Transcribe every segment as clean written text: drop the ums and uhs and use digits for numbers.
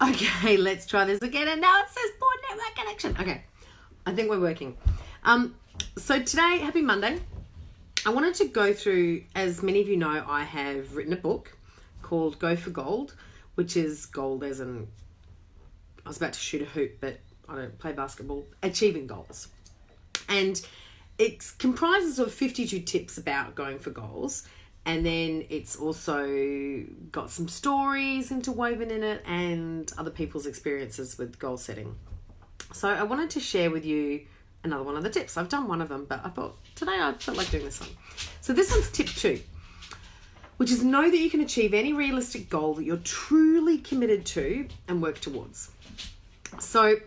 Okay, let's try this again. And now it says poor network connection. Okay, I think we're working. So today, happy Monday. I wanted to go through, as many of you know, I have written a book called Go for Gold, which is gold as in, I was about to shoot a hoop, but I don't play basketball, achieving goals. And it comprises of 52 tips about going for goals. And then it's also got some stories interwoven in it and other people's experiences with goal setting. So I wanted to share with you another one of the tips. I've done one of them, but I thought today I felt like doing this one. So this one's tip 2, which is know that you can achieve any realistic goal that you're truly committed to and work towards. So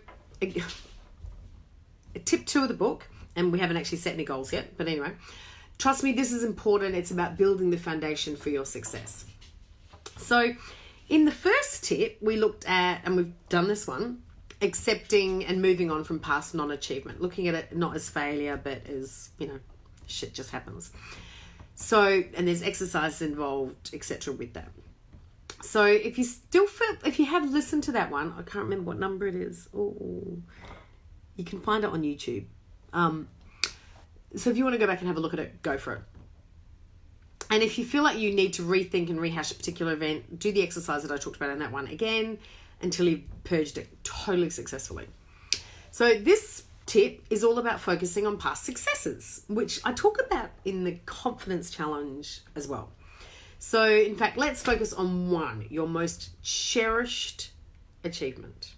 tip 2 of the book, and we haven't actually set any goals yet, but anyway, trust me, this is important. It's about building the foundation for your success. So in the first tip, we looked at, and we've done this one, accepting and moving on from past non-achievement, looking at it not as failure, but as, shit just happens. So, and there's exercise involved, etc. with that. So if you have listened to that one, I can't remember what number it is. Oh, you can find it on YouTube. So if you want to go back and have a look at it, go for it. And if you feel like you need to rethink and rehash a particular event, do the exercise that I talked about in that one again until you've purged it totally successfully. So this tip is all about focusing on past successes, which I talk about in the confidence challenge as well. So in fact, let's focus on one, your most cherished achievement.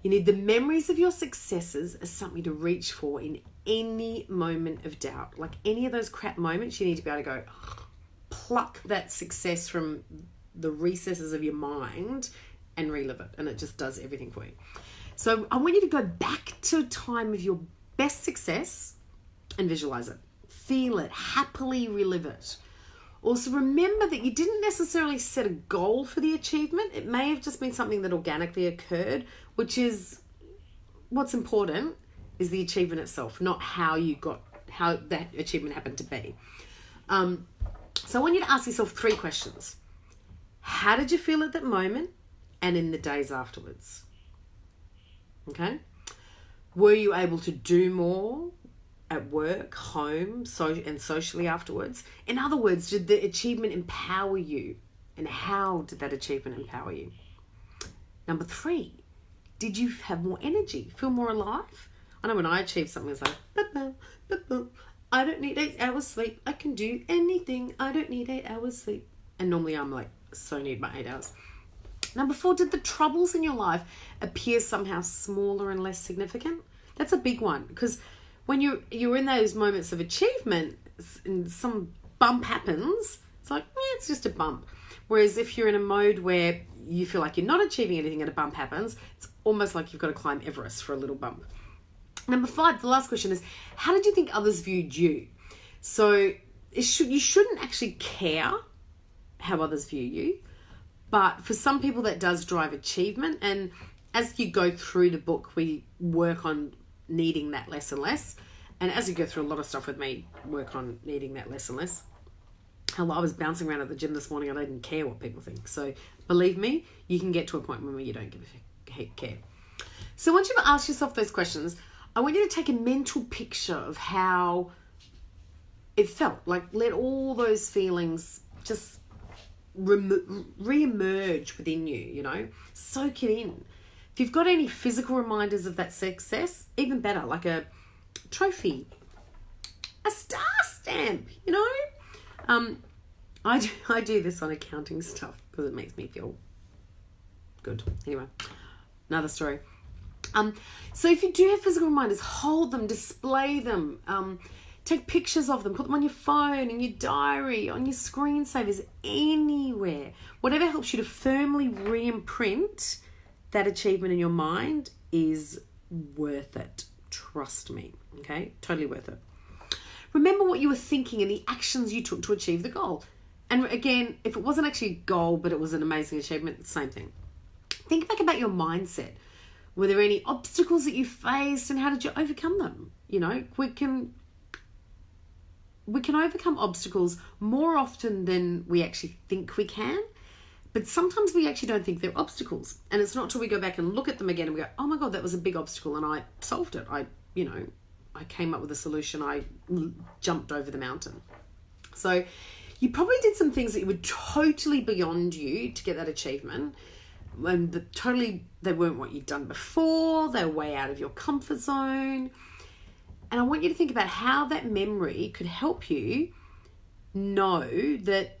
You need the memories of your successes as something to reach for in any moment of doubt. Like any of those crap moments, you need to be able to go pluck that success from the recesses of your mind and relive it. And it just does everything for you. So I want you to go back to a time of your best success and visualize it. Feel it, happily relive it. Also remember that you didn't necessarily set a goal for the achievement. It may have just been something that organically occurred, which is what's important is the achievement itself, not how that achievement happened to be. So I want you to ask yourself 3 questions. How did you feel at that moment and in the days afterwards? Okay. Were you able to do more at work, home, and socially afterwards? In other words, did the achievement empower you? And how did that achievement empower you? Number 3, did you have more energy, feel more alive? I know when I achieved something, it's like, I don't need 8 hours sleep. I can do anything. I don't need 8 hours sleep. And normally I'm like, so need my 8 hours. Number 4, did the troubles in your life appear somehow smaller and less significant? That's a big one, because when you're in those moments of achievement and some bump happens, it's like, it's just a bump. Whereas if you're in a mode where you feel like you're not achieving anything and a bump happens, it's almost like you've got to climb Everest for a little bump. Number 5, the last question is, how did you think others viewed you? So you shouldn't actually care how others view you, but for some people that does drive achievement. And as you go through the book, we work on needing that less and less. And as you go through a lot of stuff with me, work on needing that less and less. Hell, I was bouncing around at the gym this morning and I didn't care what people think. So believe me, you can get to a point where you don't give a care. So once you've asked yourself those questions, I want you to take a mental picture of how it felt. Like let all those feelings just re-emerge within you, soak it in. If you've got any physical reminders of that success, even better, like a trophy, a star stamp, I do this on accounting stuff because it makes me feel good. Anyway, another story. So if you do have physical reminders, hold them, display them, take pictures of them, put them on your phone, in your diary, on your screensavers, anywhere. Whatever helps you to firmly re-imprint that achievement in your mind is worth it. Trust me, okay? Totally worth it. Remember what you were thinking and the actions you took to achieve the goal. And again, if it wasn't actually a goal, but it was an amazing achievement, same thing. Think back about your mindset. Were there any obstacles that you faced and how did you overcome them? We can overcome obstacles more often than we actually think we can. But sometimes we actually don't think they're obstacles. And it's not till we go back and look at them again and we go, oh my God, that was a big obstacle and I solved it. I came up with a solution. I jumped over the mountain. So you probably did some things that were totally beyond you to get that achievement. And they weren't what you'd done before. They were way out of your comfort zone. And I want you to think about how that memory could help you know that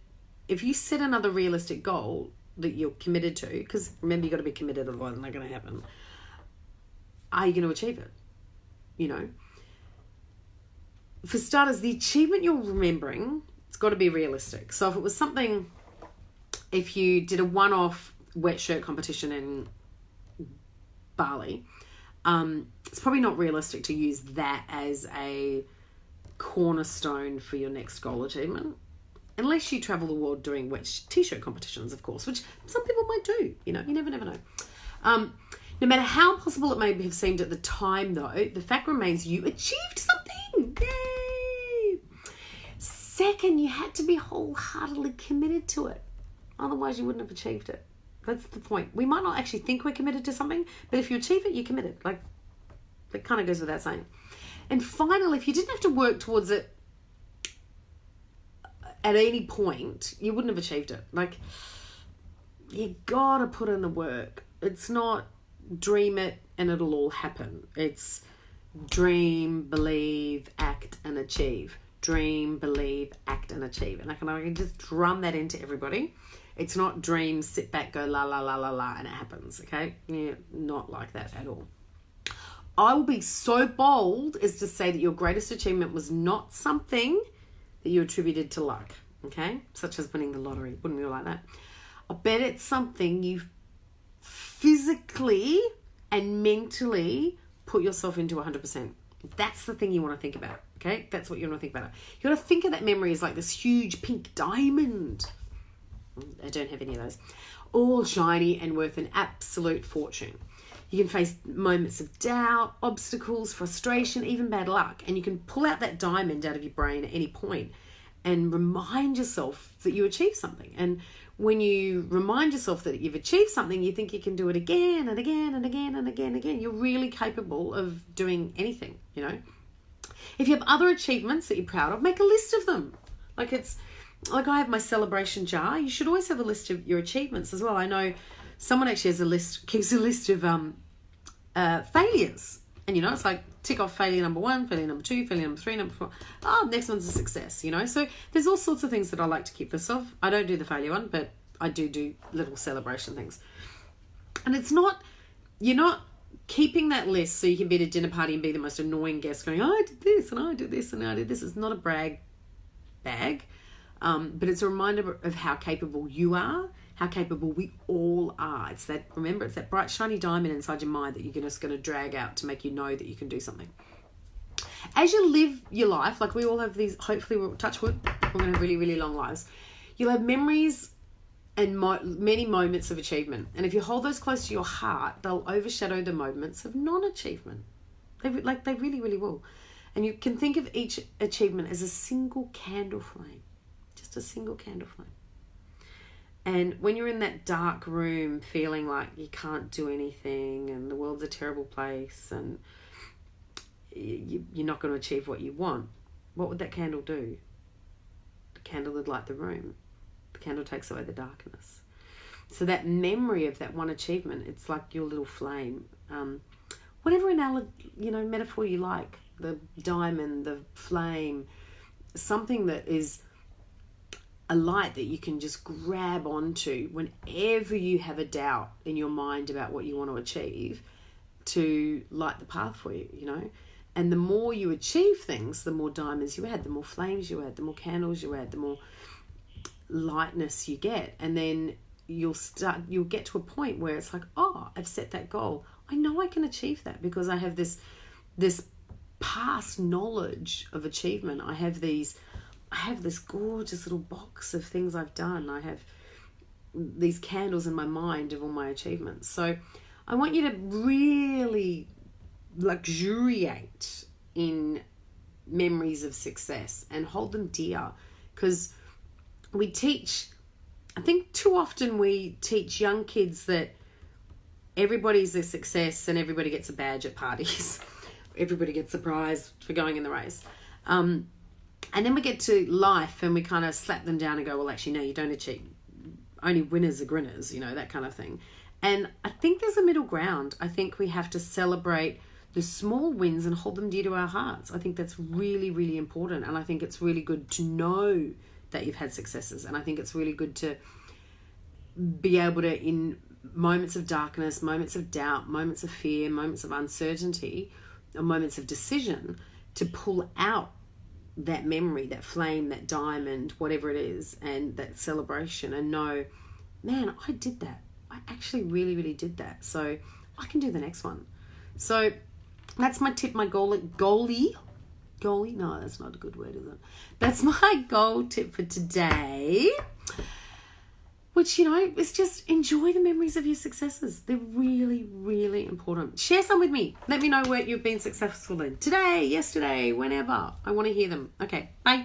if you set another realistic goal that you're committed to, because remember, you've got to be committed, otherwise it's not going to happen. Are you going to achieve it? For starters, the achievement you're remembering, it's got to be realistic. So if it was something, if you did a one-off wet shirt competition in Bali, it's probably not realistic to use that as a cornerstone for your next goal achievement. Unless you travel the world doing wet t-shirt competitions, of course, which some people might do. You never know. No matter how impossible it may have seemed at the time, though, the fact remains you achieved something. Yay! Second, you had to be wholeheartedly committed to it. Otherwise, you wouldn't have achieved it. That's the point. We might not actually think we're committed to something, but if you achieve it, you're committed. Like, that kind of goes without saying. And finally, if you didn't have to work towards it at any point, you wouldn't have achieved it. Like, you gotta put in the work. It's not dream it and it'll all happen. It's dream, believe, act, and achieve. Dream, believe, act, and achieve. And I can just drum that into everybody. It's not dream, sit back, go la la la la la, and it happens. Okay? Yeah, not like that at all. I will be so bold as to say that your greatest achievement was not something that you attributed to luck, okay? Such as winning the lottery. Wouldn't you like that? I bet it's something you physically and mentally put yourself into 100%. That's the thing you want to think about, okay? That's what you want to think about. You want to think of that memory as like this huge pink diamond. I don't have any of those. All shiny and worth an absolute fortune. You can face moments of doubt, obstacles, frustration, even bad luck. And you can pull out that diamond out of your brain at any point and remind yourself that you achieved something. And when you remind yourself that you've achieved something, you think you can do it again and again and again and again and again. You're really capable of doing anything, If you have other achievements that you're proud of, make a list of them. Like I have my celebration jar. You should always have a list of your achievements as well. I know someone actually keeps a list of failures. And, it's like tick off failure number 1, failure number 2, failure number 3, number 4. Next one's a success, So there's all sorts of things that I like to keep this of. I don't do the failure one, but I do little celebration things. And you're not keeping that list so you can be at a dinner party and be the most annoying guest going, I did this and I did this and I did this. It's not a brag bag. But it's a reminder of how capable you are, how capable we all are. It's that bright, shiny diamond inside your mind that you're just going to drag out to make you know that you can do something. As you live your life, like we all have these, hopefully we'll touch wood, we're going to have really, really long lives. You'll have memories and many moments of achievement. And if you hold those close to your heart, they'll overshadow the moments of non-achievement. They really, really will. And you can think of each achievement as a single candle flame. Just a single candle flame. And when you're in that dark room feeling like you can't do anything and the world's a terrible place and you're not going to achieve what you want, what would that candle do? The candle would light the room. The candle takes away the darkness. So that memory of that one achievement, it's like your little flame. Whatever metaphor you like, the diamond, the flame, something that is a light that you can just grab onto whenever you have a doubt in your mind about what you want to achieve, to light the path for you, And the more you achieve things, the more diamonds you add, the more flames you add, the more candles you add, the more lightness you get. And then you'll get to a point where it's like, I've set that goal. I know I can achieve that because I have this past knowledge of achievement. I have this gorgeous little box of things I've done. I have these candles in my mind of all my achievements. So I want you to really luxuriate in memories of success and hold them dear, because we teach I think too often we teach young kids that everybody's a success and everybody gets a badge at parties. Everybody gets a prize for going in the race. And then we get to life and we kind of slap them down and go, well, actually, no, you don't achieve. Only winners are grinners, that kind of thing. And I think there's a middle ground. I think we have to celebrate the small wins and hold them dear to our hearts. I think that's really, really important. And I think it's really good to know that you've had successes. And I think it's really good to be able to, in moments of darkness, moments of doubt, moments of fear, moments of uncertainty, or moments of decision, to pull out that memory, that flame, that diamond, whatever it is, and that celebration, and know, man, I did that. I actually really, really did that. So I can do the next one. So that's my tip, my goalie. No, that's not a good word, is it? That's my goal tip for today. Which, is just enjoy the memories of your successes. They're really, really important. Share some with me. Let me know where you've been successful in. Today, yesterday, whenever. I want to hear them. Okay, bye.